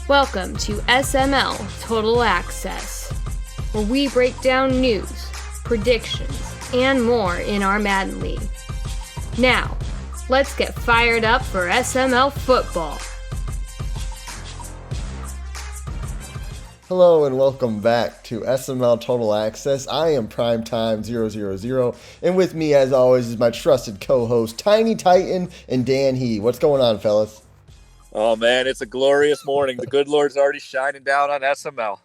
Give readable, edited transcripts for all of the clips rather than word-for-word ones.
Welcome to SML Total Access, where we break down news, predictions, and more in our Madden League. Now, let's get fired up for SML football. Hello and welcome back to SML Total Access. I am Primetime 000, and with me as always is my trusted co-host Tiny Titan and Dan He. What's going on, fellas? Oh man, it's a glorious morning. The good Lord's already shining down on SML.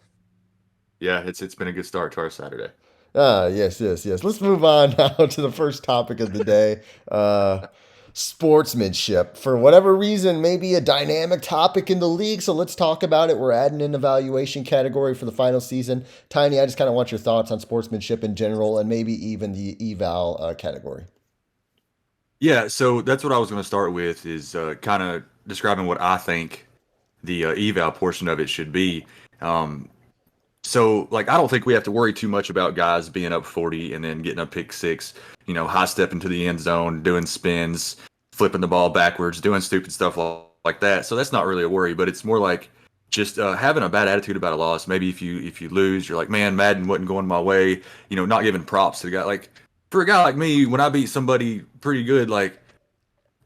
Yeah, it's been a good start to our Saturday. Yes. Let's move on now to the first topic of the day. Sportsmanship. For whatever reason, maybe a dynamic topic in the league, so let's talk about it. We're adding an evaluation category for the final season. Tiny, I just kind of want your thoughts on sportsmanship in general and maybe even the eval category. Yeah, so that's what I was going to start with is kind of describing what I think the eval portion of it should be. So, I don't think we have to worry too much about guys being up 40 and then getting a pick six, high step into the end zone, doing spins, flipping the ball backwards, doing stupid stuff like that. So that's not really a worry, but it's more like just having a bad attitude about a loss. Maybe if you lose, you're like, man, Madden wasn't going my way, not giving props to the guy. Like, for a guy like me, when I beat somebody pretty good,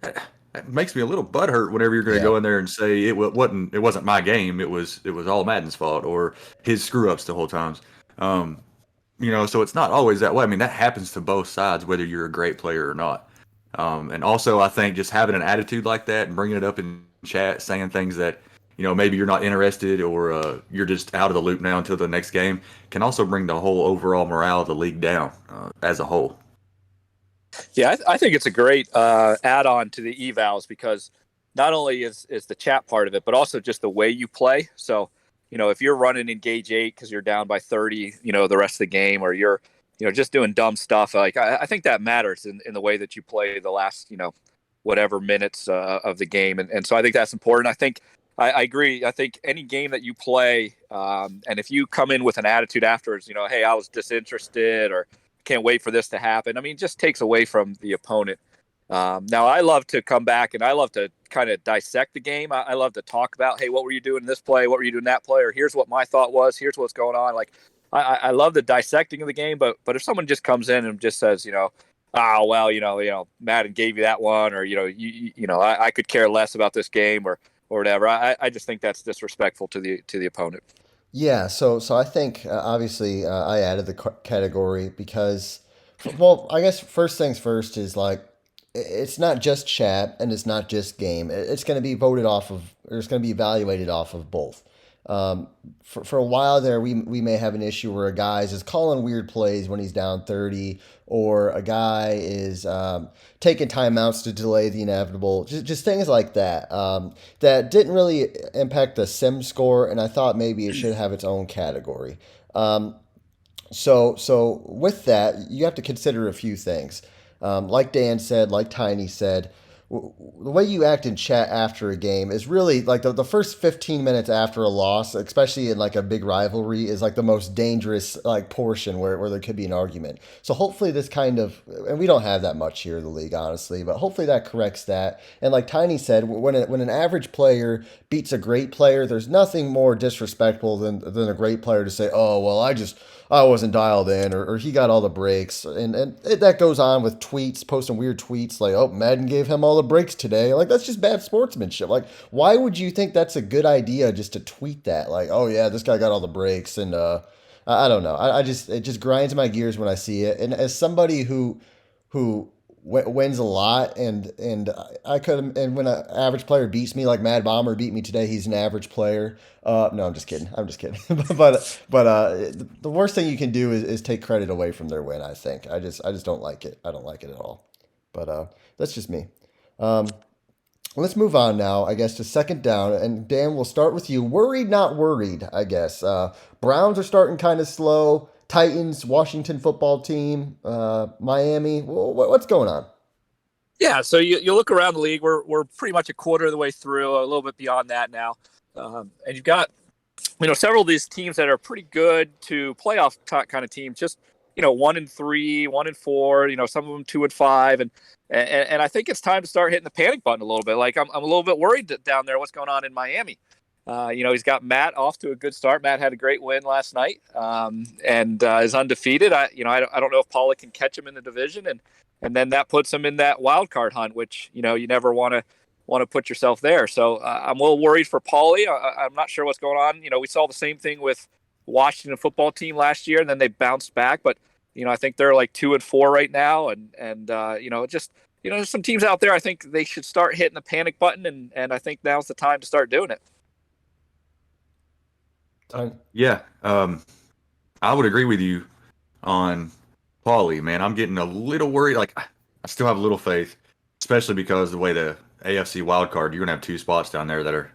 it makes me a little butthurt whenever you're going to go in there and say it wasn't my game. It was all Madden's fault or his screw ups the whole times. So it's not always that way. I mean, that happens to both sides, whether you're a great player or not. And also, I think just having an attitude like that and bringing it up in chat, saying things that maybe you're not interested or you're just out of the loop now until the next game, can also bring the whole overall morale of the league down as a whole. Yeah, I think it's a great add-on to the evals because not only is the chat part of it, but also just the way you play. So, if you're running in gauge 8 because you're down by 30, the rest of the game, or you're, just doing dumb stuff, I think that matters in the way that you play the last, whatever minutes of the game. And so I think that's important. I think I agree. I think any game that you play, and if you come in with an attitude afterwards, hey, I was disinterested or can't wait for this to happen. I mean, it just takes away from the opponent. Now, I love to come back and I love to kind of dissect the game. I love to talk about, hey, what were you doing in this play? What were you doing in that play? Or here's what my thought was. Here's what's going on. I love the dissecting of the game. But if someone just comes in and just says, Madden gave you that one, or I could care less about this game or whatever. I just think that's disrespectful to the opponent. Yeah, so I think obviously I added the category because, well, I guess first things first is it's not just chat and it's not just game. It's going to be voted off of, or it's going to be evaluated off of both. For a while there, we may have an issue where a guy is just calling weird plays when he's down 30, or a guy is taking timeouts to delay the inevitable. Just things like that that didn't really impact the sim score, and I thought maybe it should have its own category. So with that, you have to consider a few things. Like Dan said, like Tiny said, the way you act in chat after a game is really the first 15 minutes after a loss, especially in a big rivalry, is the most dangerous portion where there could be an argument. So hopefully this kind of, and we don't have that much here in the league, honestly, but hopefully that corrects that. And like Tiny said, when an average player beats a great player, there's nothing more disrespectful than a great player to say, oh, well, I wasn't dialed in, or he got all the breaks. And that goes on with tweets, posting weird tweets oh, Madden gave him all the breaks today. That's just bad sportsmanship. Why would you think that's a good idea just to tweet that? Oh, yeah, this guy got all the breaks. And I don't know. It just grinds my gears when I see it. And as somebody who wins a lot, and when an average player beats me, like Mad Bomber beat me today, he's an average player. No, I'm just kidding. but the worst thing you can do is take credit away from their win. I think I just don't like it. I don't like it at all. But that's just me. Let's move on now, I guess, to second down. And Dan, we'll start with you. Worried, not worried, I guess. Browns are starting kind of slow. Titans, Washington football team, Miami. What's going on? Yeah, so you look around the league. We're pretty much a quarter of the way through, a little bit beyond that now, and you've got several of these teams that are pretty good to playoff kind of teams. Just 1-3, 1-4. Some of them 2-5, and I think it's time to start hitting the panic button a little bit. I'm a little bit worried down there. What's going on in Miami? He's got Matt off to a good start. Matt had a great win last night, and is undefeated. I don't know if Paula can catch him in the division, and then that puts him in that wild card hunt, which you never want to put yourself there. So I'm a little worried for Paulie. I'm not sure what's going on. We saw the same thing with Washington football team last year, and then they bounced back. But I think they're like 2-4 right now, and there's some teams out there. I think they should start hitting the panic button, and I think now's the time to start doing it. Yeah, I would agree with you on Paulie, man. I'm getting a little worried. Like, I still have a little faith, especially because the way the AFC wild card, you're gonna have 2 spots down there that are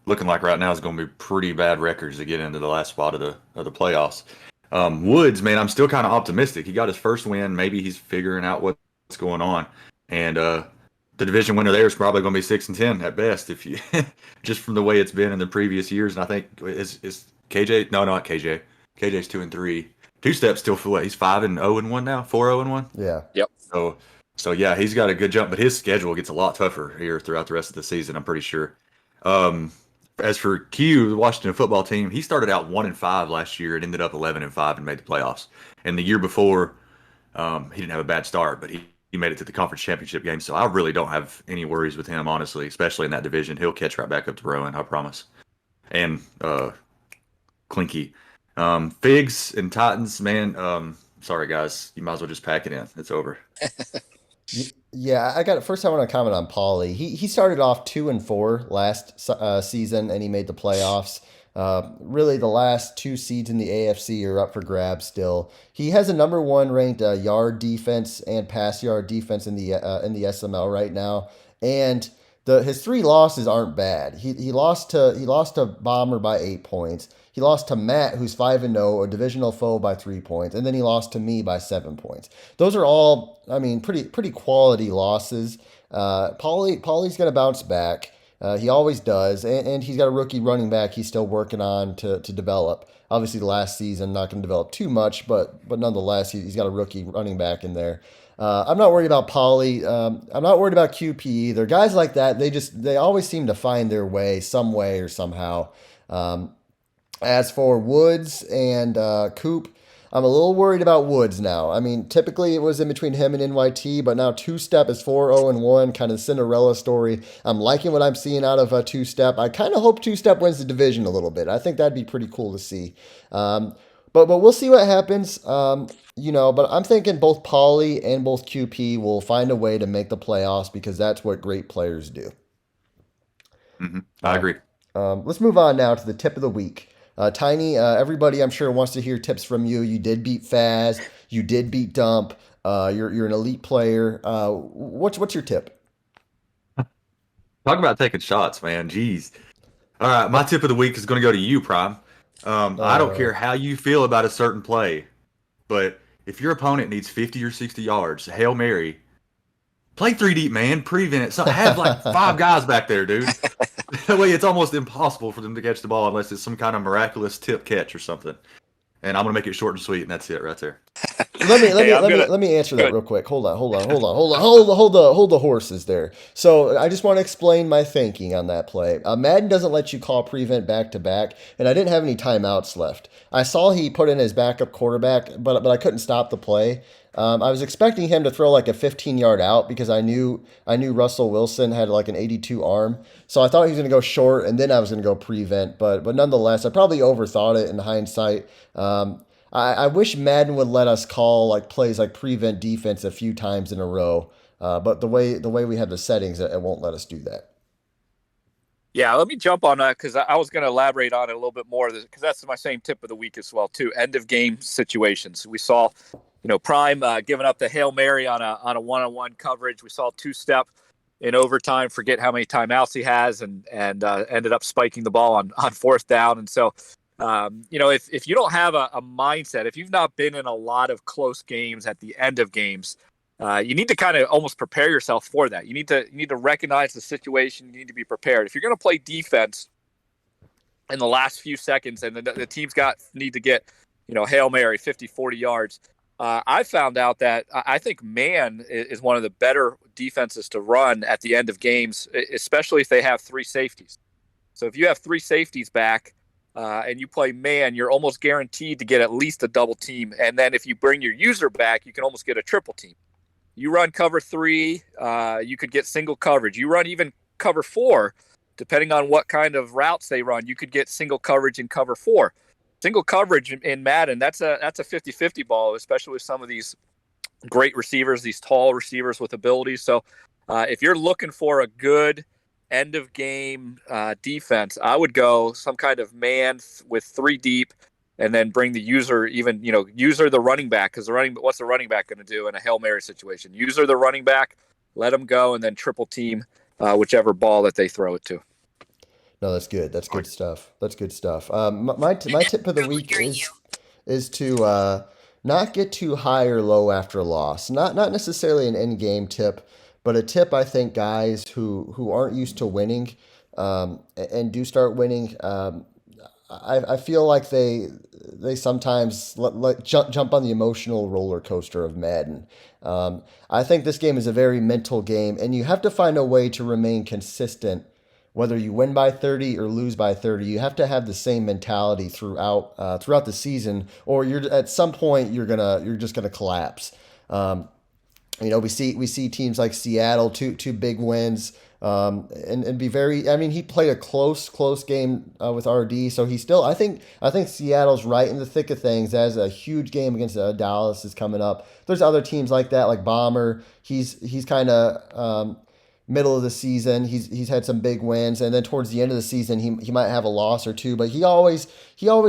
looking like right now is going to be pretty bad records to get into the last spot of the playoffs. Woods, man, I'm still kind of optimistic. He got his first win. Maybe he's figuring out what's going on, and the division winner there is probably going to be 6-10 at best, if you just from the way it's been in the previous years. And I think is KJ? No, not KJ. KJ's 2-3. Two steps still for what? He's 5-0-1 now. 4-0-1. Yeah. Yep. So yeah, he's got a good jump, but his schedule gets a lot tougher here throughout the rest of the season, I'm pretty sure. As for Q, the Washington football team, he started out 1-5 last year and ended up 11-5 and made the playoffs. And the year before, he didn't have a bad start, but he made it to the conference championship game. So I really don't have any worries with him, honestly, especially in that division. He'll catch right back up to Rowan, I promise. And Clinky. Figs and Titans, man. Sorry, guys. You might as well just pack it in. It's over. Yeah, first I want to comment on Paulie. He started off 2-4 last season, and he made the playoffs. Really, the last 2 seeds in the AFC are up for grabs still. He has a number 1 ranked yard defense and pass yard defense in the SML right now, and his 3 losses aren't bad. He lost to Bomber by 8 points. He lost to Matt, who's 5-0, a divisional foe, by 3 points, and then he lost to me by 7 points. Those are all, pretty quality losses. Paulie's going to bounce back. He always does, and he's got a rookie running back he's still working on to develop. Obviously, last season not going to develop too much, but nonetheless, he's got a rookie running back in there. I'm not worried about Paulie. I'm not worried about QP either. Guys like that, they always seem to find their way some way or somehow. As for Woods and Coop, I'm a little worried about Woods now. Typically it was in between him and NYT, but now Two-Step is 4-0-1, kind of Cinderella story. I'm liking what I'm seeing out of Two-Step. I kind of hope Two-Step wins the division a little bit. I think that'd be pretty cool to see. But we'll see what happens. But I'm thinking both Paulie and both QP will find a way to make the playoffs because that's what great players do. Mm-hmm. I agree. Let's move on now to the tip of the week. Tiny, everybody I'm sure wants to hear tips from you. You did beat Faz. You did beat Dump. You're an elite player. What's your tip? Talk about taking shots, man. Jeez. All right, my tip of the week is going to go to you, Prime. I don't care how you feel about a certain play, but if your opponent needs 50 or 60 yards, Hail Mary, play 3 deep, man. Prevent it. So have like 5 guys back there, dude. That way it's almost impossible for them to catch the ball unless it's some kind of miraculous tip catch or something. And I'm going to make it short and sweet, and that's it right there. Let me answer that real quick. Hold the horses there. So I just want to explain my thinking on that play. Madden doesn't let you call prevent back to back, and I didn't have any timeouts left. I saw he put in his backup quarterback, but I couldn't stop the play. I was expecting him to throw like a 15-yard out because I knew Russell Wilson had like an 82 arm. So I thought he was going to go short, and then I was going to go prevent. But nonetheless, I probably overthought it in hindsight. I wish Madden would let us call like plays like prevent defense a few times in a row. But the way we have the settings, it won't let us do that. Yeah, let me jump on that because I was going to elaborate on it a little bit more because that's my same tip of the week as well too. End of game situations. We saw, Prime giving up the Hail Mary on a one-on-one coverage. We saw Two-Step in overtime. Forget how many timeouts he has, and ended up spiking the ball on 4th down. And so, if you don't have a mindset, if you've not been in a lot of close games at the end of games, you need to kind of almost prepare yourself for that. You need to recognize the situation. You need to be prepared. If you're going to play defense in the last few seconds, and the team's need to get, Hail Mary, 50, 40 yards. I found out that I think man is one of the better defenses to run at the end of games, especially if they have 3 safeties. So if you have 3 safeties back and you play man, you're almost guaranteed to get at least a double team. And then if you bring your user back, you can almost get a triple team. You run cover 3, you could get single coverage. You run even cover 4, depending on what kind of routes they run, you could get single coverage in cover 4. Single coverage in Madden, that's a 50-50 ball, especially with some of these great receivers, these tall receivers with abilities. So if you're looking for a good end of game defense, I would go some kind of man with 3 deep, and then bring the user user the running back, because what's the running back going to do in a Hail Mary situation? User the running back, let him go, and then triple team whichever ball that they throw it to. No, that's good. That's good stuff. That's good stuff. My tip of the week is to not get too high or low after a loss. Not necessarily an end game tip, but a tip I think guys who aren't used to winning and do start winning. I feel like they sometimes jump on the emotional roller coaster of Madden. I think this game is a very mental game, and you have to find a way to remain consistent. Whether you win by 30 or lose by 30, you have to have the same mentality throughout the season, or you're at some point you're just gonna collapse. We see teams like Seattle, two big wins, and be very. I mean, he played a close game with RD, so he still. I think Seattle's right in the thick of things. As a huge game against Dallas is coming up. There's other teams like that, like Bomber. He's kind of middle of the season. He's had some big wins, and then towards the end of the season, he might have a loss or two, but he always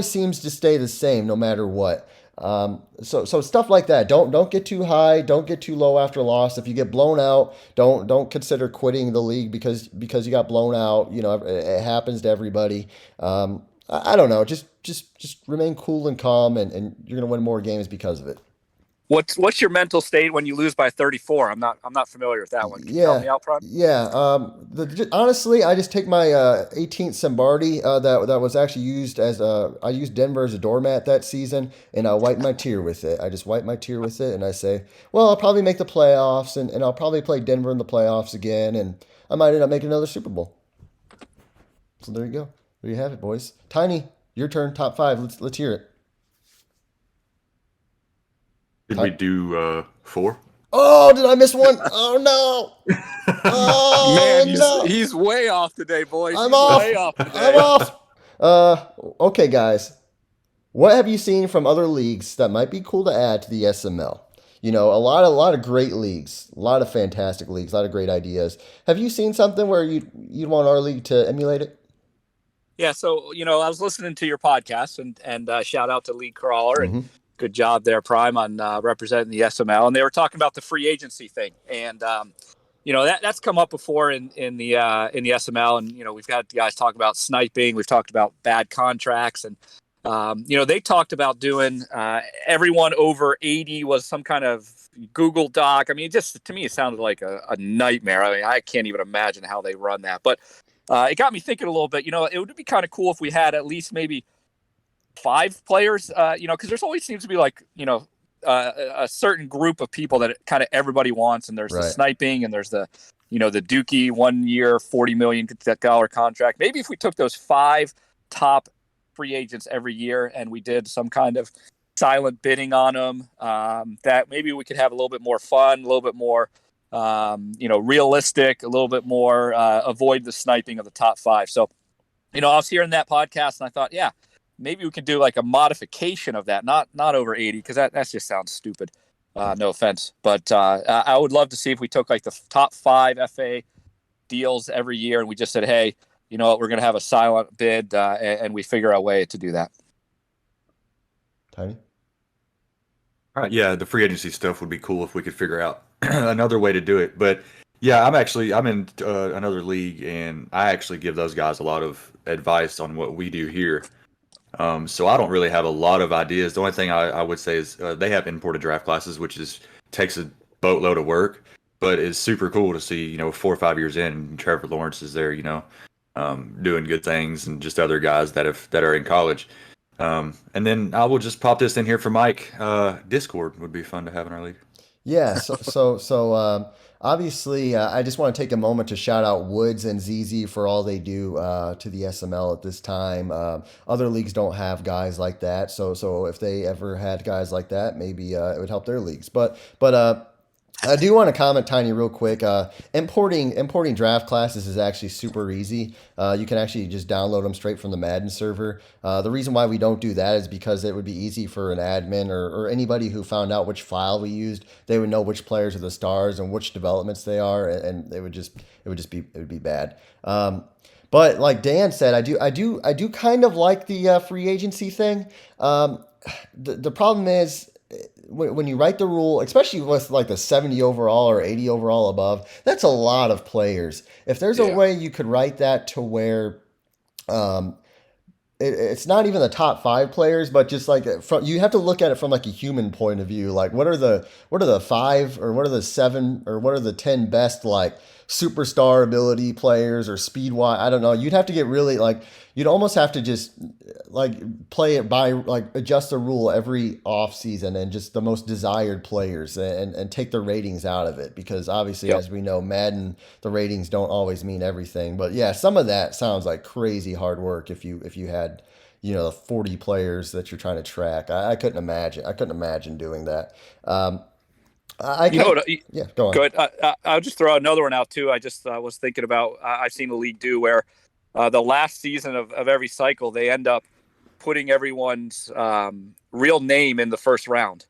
seems to stay the same no matter what. So stuff like that. Don't get too high. Don't get too low after a loss. If you get blown out, don't consider quitting the league because you got blown out. It happens to everybody. I don't know. Just remain cool and calm, and you're gonna win more games because of it. What's your mental state when you lose by 34? I'm not familiar with that one. Can you help me out, Prime? Yeah. Honestly, I just take my 18th Sombardi that was actually used I used Denver as a doormat that season, and I wiped my tear with it. I just wipe my tear with it, and I say, well, I'll probably make the playoffs, and I'll probably play Denver in the playoffs again, and I might end up making another Super Bowl. So there you go. There you have it, boys. Tiny, your turn. Top 5. Let's hear it. Did we do 4? Oh, did I miss one? Oh no! Oh Man, no! He's way off today, boys. I'm off. Way off today. I'm off. Okay, guys. What have you seen from other leagues that might be cool to add to the SML? A lot of great leagues, a lot of fantastic leagues, a lot of great ideas. Have you seen something where you'd want our league to emulate it? Yeah, so I was listening to your podcast, and shout out to League Crawler and good job there, Prime, on representing the SML. And they were talking about the free agency thing, and that's come up before in the SML, and we've got guys talk about sniping, we've talked about bad contracts, and they talked about doing everyone over 80 was some kind of Google Doc. I mean, just to me, it sounded like a nightmare. I mean, I can't even imagine how they run that, but it got me thinking a little bit. It would be kind of cool if we had at least maybe 5 players, because there's always seems to be like, a certain group of people that kind of everybody wants. And there's the sniping, and there's the, the Dookie 1 year, $40 million contract. Maybe if we took those 5 top free agents every year and we did some kind of silent bidding on them, that maybe we could have a little bit more fun, a little bit more, realistic, a little bit more, avoid the sniping of the top 5. So, I was hearing that podcast and I thought, yeah, maybe we could do like a modification of that, not over 80, because that just sounds stupid. No offense, but I would love to see if we took like the top 5 FA deals every year and we just said, hey, you know what, we're going to have a silent bid, and we figure out a way to do that. Tiny? All right, yeah, the free agency stuff would be cool if we could figure out another way to do it. But yeah, I'm in another league, and I actually give those guys a lot of advice on what we do here. So I don't really have a lot of ideas. The only thing I would say is they have imported draft classes, which takes a boatload of work, but it's super cool to see, 4 or 5 years in, and Trevor Lawrence is there, doing good things, and just other guys that are in college. And then I will just pop this in here for Mike. Discord would be fun to have in our league. Yeah, obviously, I just want to take a moment to shout out Woods and ZZ for all they do to the SML at this time. Other leagues don't have guys like that, so if they ever had guys like that, maybe it would help their leagues. But I do want to comment, Tiny, real quick. Importing draft classes is actually super easy. You can actually just download them straight from the Madden server. The reason why we don't do that is because it would be easy for an admin or anybody who found out which file we used. They would know which players are the stars and which developments they are, and it would be bad. But like Dan said, I do kind of like the free agency thing. The problem is when you write the rule, especially with like the 70 overall or 80 overall above, that's a lot of players. If there's a Yeah. way you could write that to where um, it's not even the top five players, but just like you have to look at it from like a human point of view. Like what are the five or what are the seven or what are the 10 best like superstar ability players or speed wise? I don't know. You'd have to get really like you'd almost have to just like play it by like adjust the rule every off season and just the most desired players and take the ratings out of it because obviously Yep. as we know Madden the ratings don't always mean everything, but yeah, some of that sounds like crazy hard work if you had the 40 players that you're trying to track. I couldn't imagine doing that. I You know kind what? Yeah, go on. Good. I'll just throw another one out too. I just was thinking about. I've seen the league do where the last season of every cycle they end up putting everyone's real name in the first round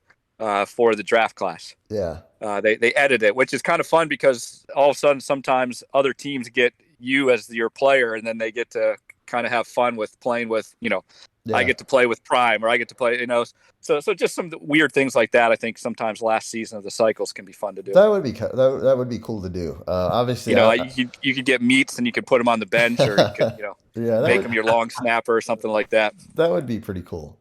for the draft class. Yeah. They edit it, which is kind of fun because all of a sudden sometimes other teams get you as your player, and then they get to kind of have fun with playing with I Yeah. get to play with Prime or I get to play so just some weird things like that. I think sometimes last season of the cycles can be fun to do. That would be cool to do. Obviously, You could get meats and you could put them on the bench, or you could yeah, that make would them your long snapper or something like that. that would be pretty cool.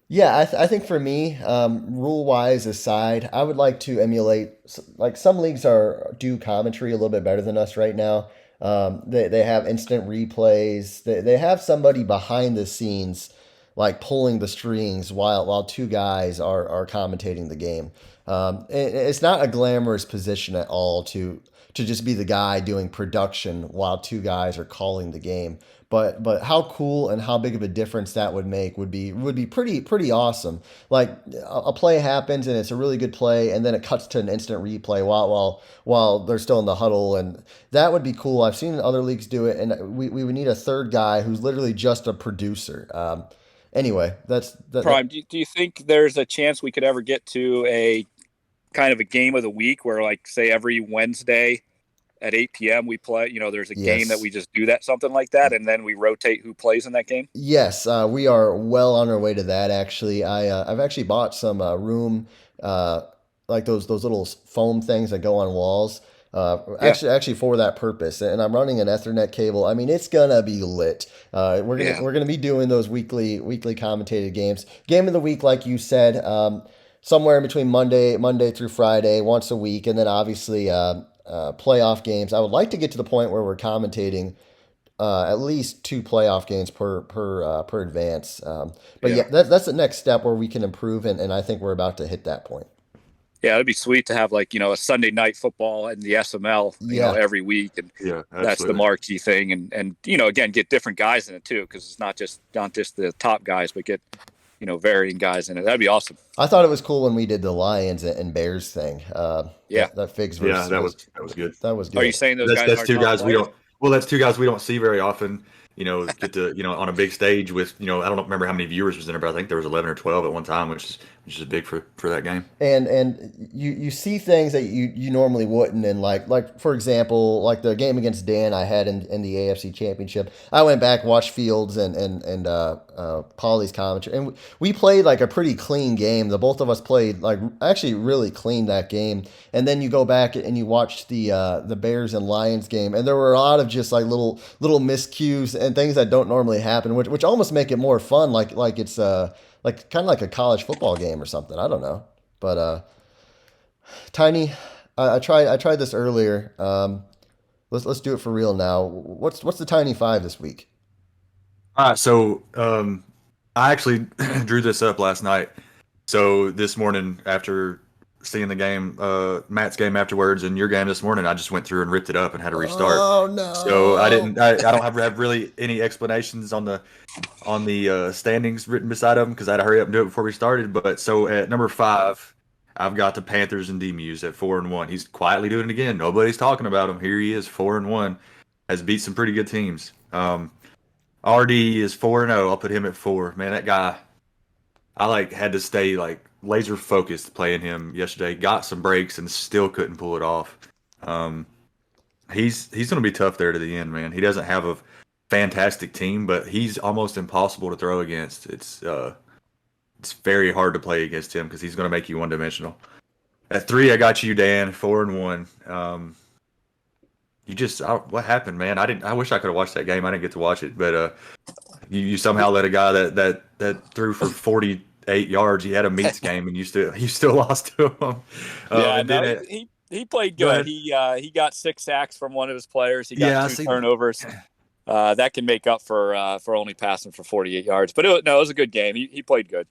Yeah, I think for me, rule wise aside, I would like to emulate like some leagues are do commentary a little bit better than us right now. They have instant replays. They have somebody behind the scenes like pulling the strings while two guys are commentating the game. It's not a glamorous position at all to just be the guy doing production while two guys are calling the game. But how cool and how big of a difference that would make would be pretty awesome. Like a play happens and it's a really good play, and then it cuts to an instant replay while they're still in the huddle, and that would be cool. I've seen other leagues do it, and we would need a third guy who's literally just a producer. Anyway, that. Prime, do you think there's a chance we could ever get to a kind of a game of the week where, like, say every Wednesday at 8 p.m. we play, there's a game that Yes. we just do that, something like that, and then we rotate who plays in that game? Yes, we are well on our way to that. Actually, I've actually bought some room, uh, like those little foam things that go on walls. Yeah. Actually for that purpose, and I'm running an Ethernet cable. I mean, it's gonna be lit. We're gonna Yeah. we're gonna be doing those weekly commentated games. Game of the week, like you said, somewhere in between Monday through Friday, once a week, and then obviously playoff games. I would like to get to the point where we're commentating at least two playoff games per advance. But yeah, Yeah. that's the next step where we can improve, and I think we're about to hit that point. Yeah, it'd be sweet to have, like, a Sunday night football and the SML, Yeah, every week, and Yeah, that's the absolutely. marquee thing, and again, get different guys in it too, because it's not just the top guys, but get varying guys in it. That'd be awesome. I thought it was cool when we did the Lions and Bears thing. Yeah. That Figs Yeah, versus that was good. that was Are you good. saying those That's guys that's aren't two top guys we players? don't. Well, that's two guys we don't see very often. Get to on a big stage with I don't remember how many viewers was in there, but I think there was 11 or 12 at one time, which is big for that game. And you see things that you normally wouldn't, and like for example, like the game against Dan I had in the AFC Championship. I went back, watched Fields and Paulie's commentary, and we played like a pretty clean game. The both of us played like actually really clean that game. And then you go back and you watch the Bears and Lions game, and there were a lot of just like little miscues and things that don't normally happen, which almost make it more fun, like it's like kind of like a college football game or something. I don't know, but Tiny, I tried this earlier. Let's do it for real now. What's the Tiny Five this week? All right, so I actually drew this up last night. So this morning after seeing the game, Matt's game afterwards, and your game this morning. I just went through and ripped it up and had to restart. Oh no! So I didn't. I don't have really any explanations on the standings written beside them because I had to hurry up and do it before we started. But so at number 5, I've got the Panthers and D-Muse at 4-1. He's quietly doing it again. Nobody's talking about him. Here he is, 4-1. Has beat some pretty good teams. RD is 4-0. I'll put him at 4. Man, that guy. I had to stay laser focused playing him yesterday. Got some breaks and still couldn't pull it off. He's going to be tough there to the end, man. He doesn't have a fantastic team, but he's almost impossible to throw against. It's very hard to play against him because he's going to make you one dimensional. At 3, I got you, Dan, 4-1. What happened, man? I wish I could have watched that game. I didn't get to watch it, but you somehow let a guy that threw for 48 yards. He had a meets game, and you still lost to him. He played good. He got 6 sacks from one of his players. He got 2 turnovers. That can make up for only passing for 48 yards. But it was a good game. He played good.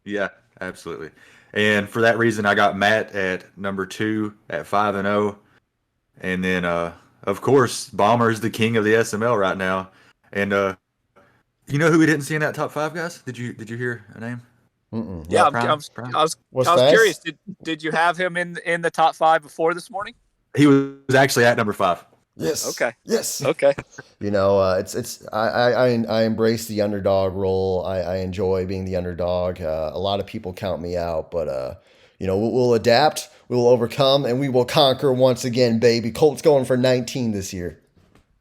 Yeah, absolutely. And for that reason, I got Matt at number 2 at 5-0, and then of course Bomber is the king of the SML right now. And you know who we didn't see in that top 5, guys? Did you hear a name? Mm-mm. Yeah, Prime? I was curious. Did you have him in the top 5 before this morning? He was actually at number 5. Yes. Okay. Yes. Okay. I embrace the underdog role. I enjoy being the underdog. A lot of people count me out, but we'll adapt, we will overcome, and we will conquer once again, baby. Colts going for 19 this year.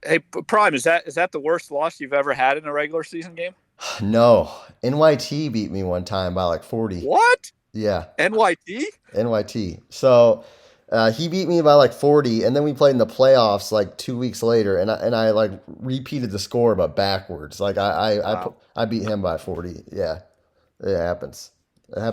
Hey, Prime, is that the worst loss you've ever had in a regular season game? No, NYT beat me one time by 40. What? Yeah. NYT. So. He beat me by 40, and then we played in the playoffs 2 weeks later, and I repeated the score but backwards. Wow. I beat him by 40. Yeah, it happens.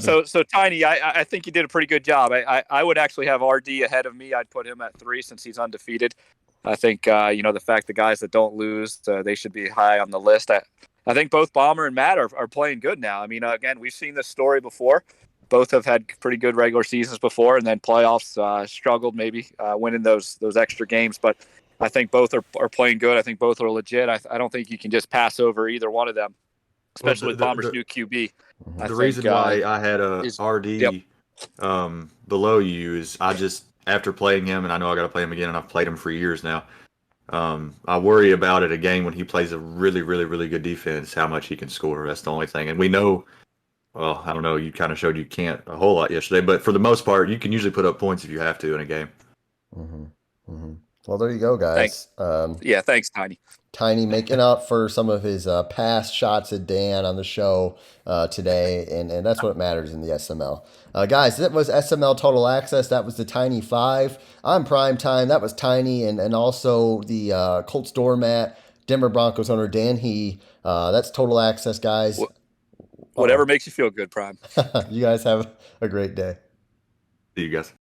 So Tiny, I think you did a pretty good job. I would actually have RD ahead of me. I'd put him at 3 since he's undefeated. I think the fact the guys that don't lose, they should be high on the list. I think both Bomber and Matt are playing good now. I mean, again, we've seen this story before. Both have had pretty good regular seasons before, and then playoffs struggled maybe winning those extra games. But I think both are playing good. I think both are legit. I don't think you can just pass over either one of them, especially with Bomber's new QB. The reason why I had a RD below you is I just, after playing him, and I know I got to play him again, and I've played him for years now, I worry about it again when he plays a really, really, really good defense, how much he can score. That's the only thing. And we know, well, I don't know, you kind of showed you can't a whole lot yesterday, but for the most part, you can usually put up points if you have to in a game. Mm-hmm. Mm-hmm. Well, there you go, guys. Thanks, Tiny. Tiny making up for some of his past shots at Dan on the show today, and that's what matters in the SML. Guys, that was SML Total Access. That was the Tiny 5. I'm Prime Time. That was Tiny, and also the Colts doormat, Denver Broncos owner Dan He. That's Total Access, guys. Whatever makes you feel good, Prime. You guys have a great day. See you guys.